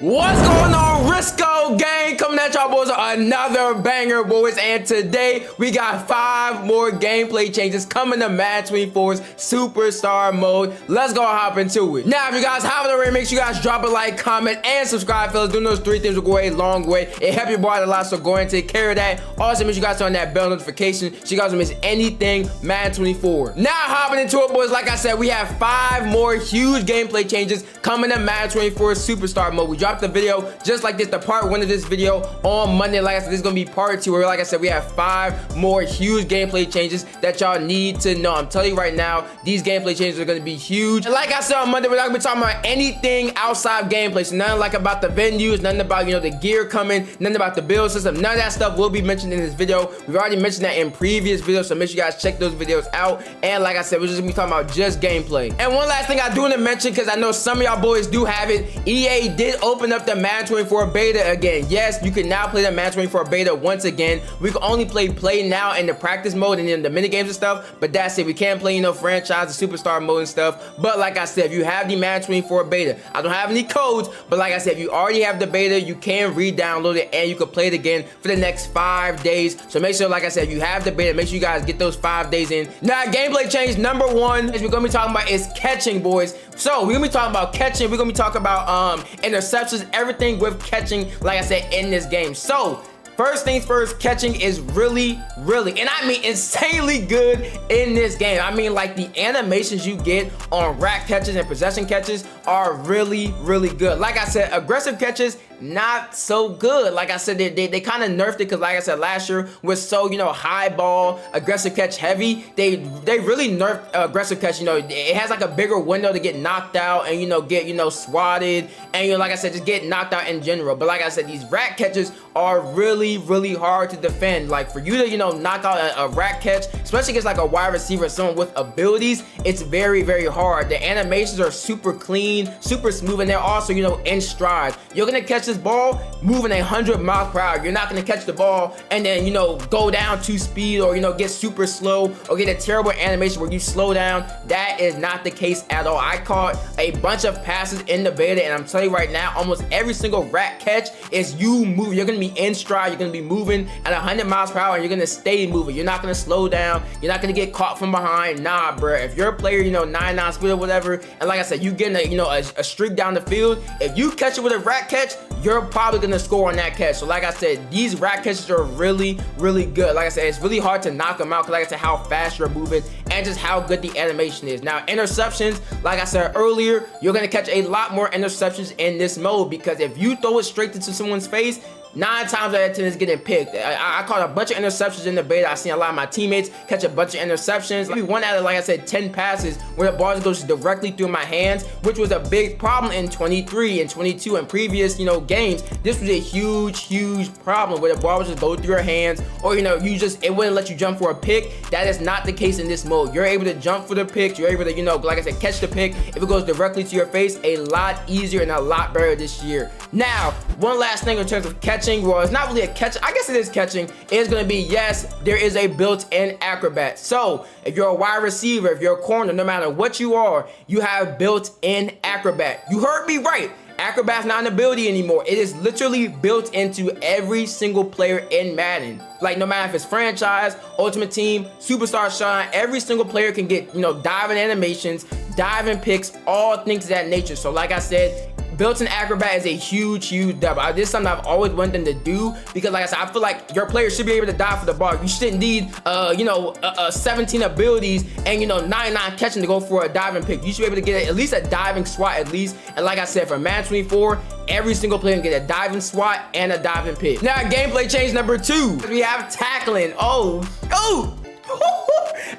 What's going on, Risco gang? Coming at y'all boys with another banger, boys. And today we got 5 more gameplay changes coming to Madden 24's Superstar mode. Let's go hop into it. Now, if you guys haven't already, make sure you guys drop a like, comment, and subscribe, fellas. Doing those 3 things will go a long way. It helps your boy out a lot, so go ahead and take care of that. Also, make sure you guys turn on that bell notification so you guys don't miss anything Madden 24. Now, hopping into it, boys. Like I said, we have 5 more huge gameplay changes coming to Madden 24's Superstar mode. We dropped the video just like this, the part 1 of this video on Monday. Like I said, this is gonna be part 2, where like I said, we have 5 more huge gameplay changes that y'all need to know. I'm telling you right now, these gameplay changes are gonna be huge. And like I said on Monday, we're not gonna be talking about anything outside gameplay. So nothing like about the venues, nothing about, you know, the gear coming, nothing about the build system. None of that stuff will be mentioned in this video. We've already mentioned that in previous videos, so make sure you guys check those videos out. And like I said, we're just gonna be talking about just gameplay. And one last thing I do want to mention, because I know some of y'all boys do have it, EA did open up the Madden 24 beta again. Yes, you can now play the Madden 24 beta once again. We can only play now in the practice mode and in the mini games and stuff, but that's it. We can't play, you know, franchise, the superstar mode and stuff. But like I said, if you have the Madden 24 beta, I don't have any codes, but like I said, if you already have the beta, you can re-download it and you can play it again for the next 5 days. So make sure, like I said, if you have the beta, make sure you guys get those 5 days in. Now, gameplay change number 1 is we're gonna be talking about is catching, boys. So we're gonna be talking about catching. We're gonna be talking about interceptions, everything with catching, like I said, in this game. So first things first, catching is really, and I mean insanely good in this game. I mean, like, the animations you get on rack catches and possession catches are really good. Like I said, aggressive catches, not so good. Like I said, they kind of nerfed it because, like I said, last year was so, you know, high ball, aggressive catch heavy. They really nerfed aggressive catch. You know, it has like a bigger window to get knocked out and, you know, get, you know, swatted and, you know, like I said, just get knocked out in general. But like I said, these rack catches are really hard to defend. Like, for you to, you know, knock out a rack catch, especially against like a wide receiver, someone with abilities, it's very hard. The animations are super clean, super smooth, and they're also, you know, in stride. You're gonna catch this ball moving 100 miles per hour. You're not gonna catch the ball and then, you know, go down to speed or, you know, get super slow or get a terrible animation where you slow down. That is not the case at all. I caught a bunch of passes in the beta, and I'm telling you right now, almost every single rack catch is you move. You're gonna be in stride. You're gonna be moving at 100 miles per hour, and you're gonna stay moving. You're not gonna slow down. You're not gonna get caught from behind. Nah, bro. If you're a player, you know, 99 speed or whatever, and like I said, you getting a, you know, a streak down the field, if you catch it with a rack catch, you're probably gonna score on that catch. So like I said, these rack catches are really good. Like I said, it's really hard to knock them out because, like I said, how fast you're moving and just how good the animation is. Now, interceptions, like I said earlier, you're gonna catch a lot more interceptions in this mode, because if you throw it straight into someone's face, 9 times out of 10 is getting picked. I caught a bunch of interceptions in the beta. I seen a lot of my teammates catch a bunch of interceptions. Maybe 1 out of, like I said, 10 passes where the ball just goes directly through my hands, which was a big problem in 23 and 22 and previous, you know, games. This was a huge problem where the ball would just go through your hands, or, you know, it wouldn't let you jump for a pick. That is not the case in this mode. You're able to jump for the picks. You're able to, you know, like I said, catch the pick. If it goes directly to your face, a lot easier and a lot better this year. Now, one last thing in terms of catching. Well, it's not really a catch. I guess it is catching. It's going to be, yes, there is a built-in acrobat. So if you're a wide receiver, if you're a corner, no matter what you are, you have built-in acrobat. You heard me right. Acrobat's not an ability anymore. It is literally built into every single player in Madden. Like, no matter if it's franchise, ultimate team, superstar shine, every single player can get, you know, diving animations, diving picks, all things of that nature. So like I said, built-in acrobat is a huge double. This is something I've always wanted them to do, because like I said, I feel like your players should be able to dive for the ball. You shouldn't need, you know, 17 abilities and, you know, 99 catching to go for a diving pick. You should be able to get at least a diving swat at least. And like I said, for Madden 24, every single player can get a diving swat and a diving pick. Now, gameplay change number 2, we have tackling.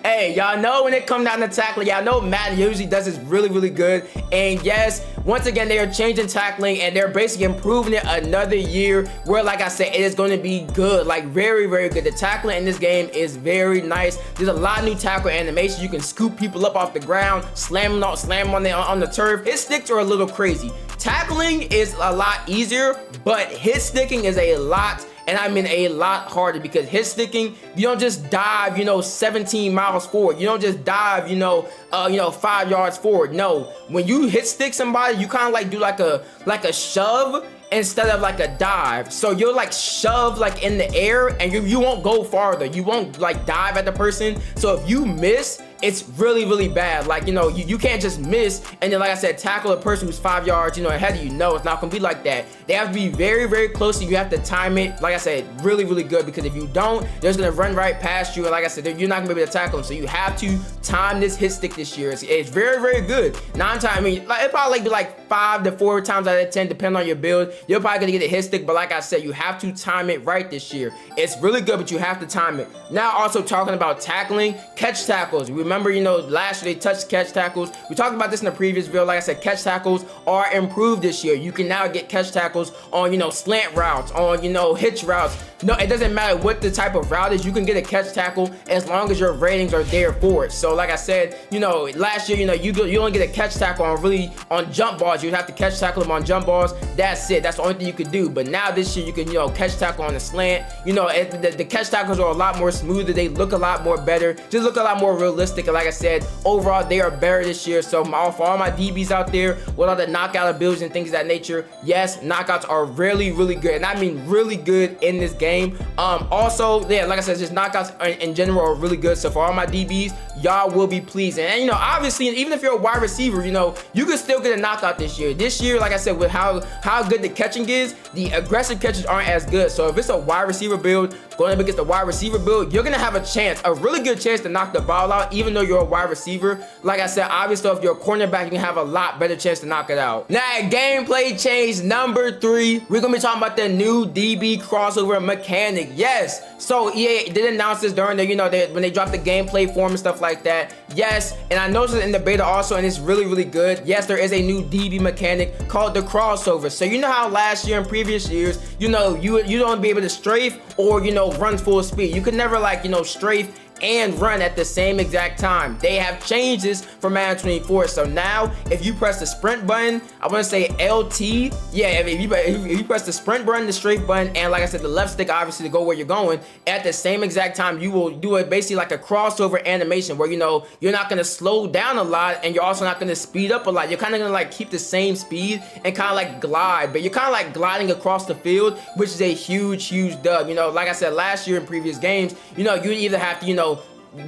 Hey, y'all know when it comes down to tackling, y'all know Madden usually does this really good. And yes, once again, they are changing tackling and they're basically improving it another year, where, like I said, it is going to be good, like very good. The tackling in this game is very nice. There's a lot of new tackle animations. You can scoop people up off the ground, slam them on the turf. His sticks are a little crazy. Tackling is a lot easier, but hit sticking is a lot and I mean a lot harder, because hit sticking, you don't just dive, 17 miles forward. You don't just dive, 5 yards forward. No, when you hit stick somebody, you kind of like do like a shove instead of like a dive. So you're like shoved like in the air, and you won't go farther. You won't like dive at the person. So if you miss, it's really, really bad. Like, you can't just miss and then, like I said, tackle a person who's 5 yards, ahead of you. No, it's not gonna be like that. They have to be very, very close, and you have to time it, like I said, really, really good, because if you don't, they're just gonna run right past you, and like I said, you're not gonna be able to tackle them. So you have to time this hit stick this year. It's very, very good. 9 times, I mean, like, it probably be like 5 to 4 times out of 10, depending on your build. You're probably gonna get a hit stick, but like I said, you have to time it right this year. It's really good, but you have to time it. Now, also talking about tackling, catch tackles. Remember, last year they touched catch tackles. We talked about this in the previous video. Like I said, catch tackles are improved this year. You can now get catch tackles on, slant routes, on, hitch routes. No, it doesn't matter what the type of route is. You can get a catch tackle as long as your ratings are there for it. So like I said, last year, you only get a catch tackle on jump balls. You'd have to catch tackle them on jump balls. That's it. That's the only thing you could do. But now this year, you can, catch tackle on the slant. The catch tackles are a lot more smoother. They look a lot more better. Just look a lot more realistic. And like I said, overall, they are better this year. So for all my DBs out there with all the knockout abilities and things of that nature, yes, knockouts are really, really good. And I mean really good in this game. Also, yeah, like I said, just knockouts in general are really good. So for all my DBs, y'all will be pleased. And obviously, even if you're a wide receiver, you can still get a knockout this year. This year, like I said, with how good the catching is, the aggressive catches aren't as good. So if it's a wide receiver build, going up against the wide receiver build, you're gonna have a chance, a really good chance to knock the ball out, even though you're a wide receiver. Like I said, obviously, if you're a cornerback, you can have a lot better chance to knock it out. Now, at gameplay change number 3, we're gonna be talking about the new DB crossover mechanic. Yes, so EA did announce this during the, when they dropped the gameplay form and stuff like that. Yes, and I noticed it in the beta also, and it's really, really good. Yes, there is a new DB mechanic called the crossover. So how last year and previous years, you don't be able to strafe or run full speed. You could never strafe and run at the same exact time. They have changed this for Madden 24. So now, if you press the sprint button, I want to say LT, yeah, if you press the sprint button, the strafe button, and like I said, the left stick obviously to go where you're going, at the same exact time, you will do it basically like a crossover animation where you're not gonna slow down a lot, and you're also not gonna speed up a lot. You're kind of gonna keep the same speed and kind of glide, but you're kind of gliding across the field, which is a huge, huge dub. Like I said, last year in previous games, you either have to,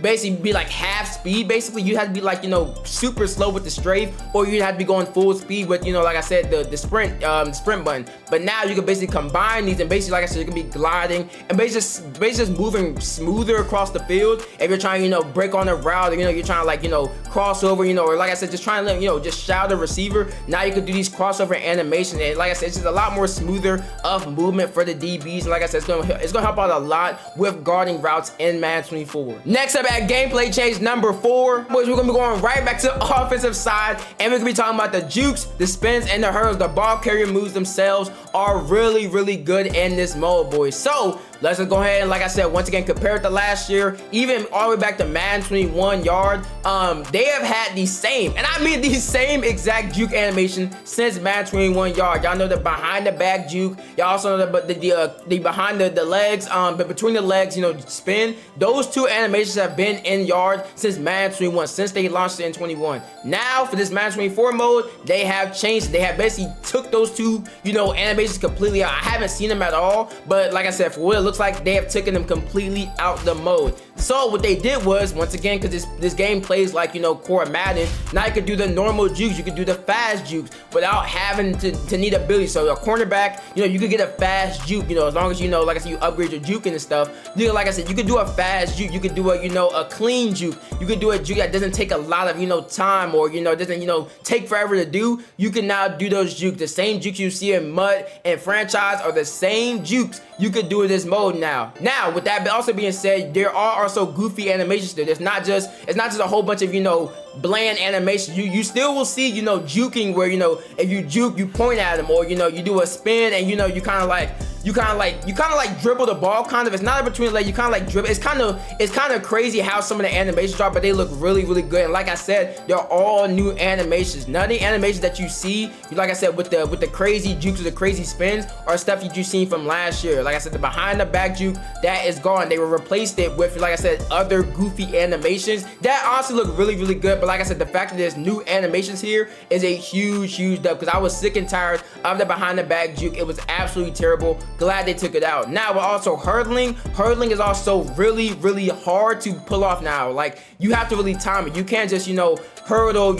basically be half speed. Basically, you have to be super slow with the strafe, or you have to be going full speed with like I said, the sprint button. But now you can basically combine these, and basically, like I said, you can be gliding and basically just moving smoother across the field. If you're trying break on a route, or you're trying to cross over, or like I said, just trying to just shadow the receiver. Now you can do these crossover animations, and like I said, it's just a lot more smoother of movement for the DBs. And like I said, it's gonna help out a lot with guarding routes in Madden 24. Next up at gameplay change number 4, boys, we're gonna be going right back to the offensive side, and we're gonna be talking about the jukes, the spins, and the hurdles. The ball carrier moves themselves are really, really good in this mode, boys. So let's just go ahead and, like I said, once again, compared to last year, even all the way back to Madden 21 yard, they have had the same, and I mean the same exact juke animation since Madden 21 yard. Y'all know the behind the back juke. Y'all also know the behind the legs, but between the legs, spin. Those two animations have been in yard since Madden 21, since they launched it in 21. Now for this Madden 24 mode, they have changed. They have basically took those two, animations completely out. I haven't seen them at all, but like I said, for what it looks like, they have taken them completely out the mode. So what they did was, once again, because this game plays like core Madden, now you could do the normal jukes, you could do the fast jukes without having to need ability. So a cornerback, you could get a fast juke, as long as like I said, you upgrade your juking and stuff. Like I said, you could do a fast juke, you could do a clean juke, you could do a juke that doesn't take a lot of time, or doesn't take forever to do. You can now do those jukes. The same jukes you see in Mud and Franchise are the same jukes you could do in this mode now. Now, with that also being said, there are also goofy animations there. It's not just a whole bunch of bland animations. You still will see juking where if you juke, you point at them, or you do a spin and you kind of you kind of like dribble the ball, kind of. It's not in between the leg, you kind of like dribble. It's kind of crazy how some of the animations are, but they look really, really good. And like I said, they're all new animations. None of the animations that you see, like I said, with the crazy jukes or the crazy spins, are stuff that you've seen from last year. Like I said, the behind the back juke, that is gone. They replaced it with, like I said, other goofy animations that honestly look really, really good. But like I said, the fact that there's new animations here is a huge, huge dub, because I was sick and tired of the behind the back juke. It was absolutely terrible. Glad they took it out. Now, but also hurdling is also really, really hard to pull off now. Like, you have to really time it. You can't just, hurdle,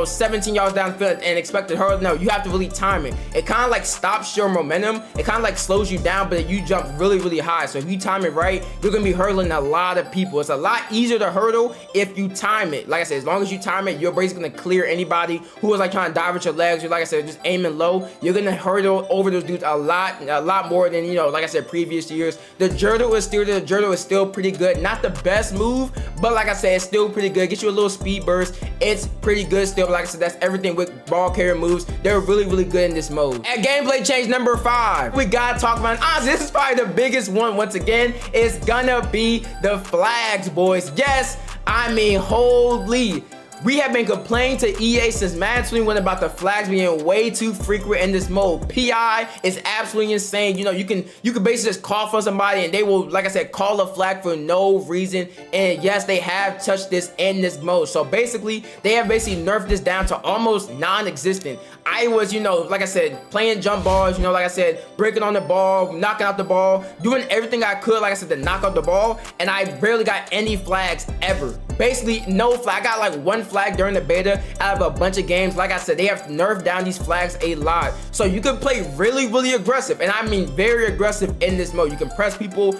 17 yards down the field and expect to hurdle. No, you have to really time it. It kind of like stops your momentum. It kind of like slows you down, but you jump really, really high. So if you time it right, you're gonna be hurdling a lot of people. It's a lot easier to hurdle if you time it. Like I said, as long as you time it, you're basically gonna clear anybody who is like trying to dive with your legs. Or like I said, just aiming low. You're gonna hurdle over those dudes a lot more than, like I said, previous years. The Jurdle is still pretty good. Not the best move, but like I said, it's still pretty good. Get you a little speed burst. It's pretty good still. But like I said, that's everything with ball carrier moves. They're really, really good in this mode. At gameplay change number 5, we gotta talk about, honestly, this is probably the biggest one once again. It's gonna be the flags, boys. Yes, I mean, holy. We have been complaining to EA since Madden 21 about the flags being way too frequent in this mode. PI is absolutely insane. You can basically just call for somebody and they will, like I said, call a flag for no reason. And yes, they have touched this in this mode. So basically, they have basically nerfed this down to almost non-existent. I was, like I said, playing jump balls, like I said, breaking on the ball, knocking out the ball, doing everything I could, like I said, to knock out the ball, and I barely got any flags ever. Basically, no flag. I got like one flag during the beta out of a bunch of games. Like I said, they have nerfed down these flags a lot. So you can play really, really aggressive, and I mean very aggressive in this mode. You can press people,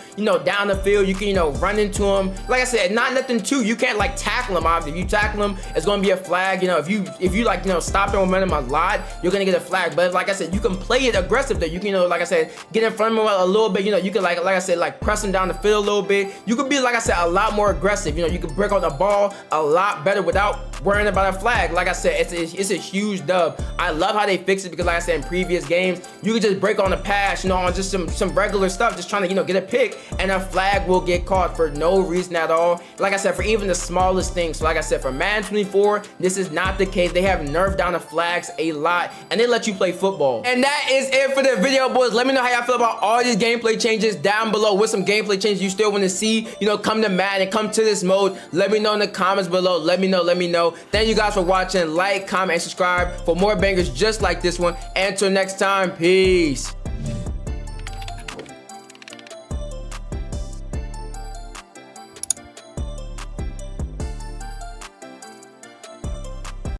down the field. You can, run into them. Like I said, not nothing too. You can't like tackle them. Obviously, if you tackle them, it's gonna be a flag. If you like, stop their momentum a lot, you're gonna get a flag. But like I said, you can play it aggressive though. You can, like I said, get in front of them a little bit. You can like I said, like press them down the field a little bit. You could be, like I said, a lot more aggressive. You can break on the ball a lot better without worrying about a flag. Like I said, it's a huge dub. I love how they fixed it, because like I said, in previous games, you could just break on the pass, on just some regular stuff, just trying to, get a pick, and a flag will get caught for no reason at all. Like I said, for even the smallest things. So like I said, for Madden 24, this is not the case. They have nerfed down the flags a lot, and they let you play football. And that is it for the video, boys. Let me know how y'all feel about all these gameplay changes down below. With some gameplay changes you still want to see, come to Madden, come to this mode. Let me know in the comments below. Let me know. Thank you guys for watching. Like, comment, and subscribe for more bangers just like this one. And until next time, peace.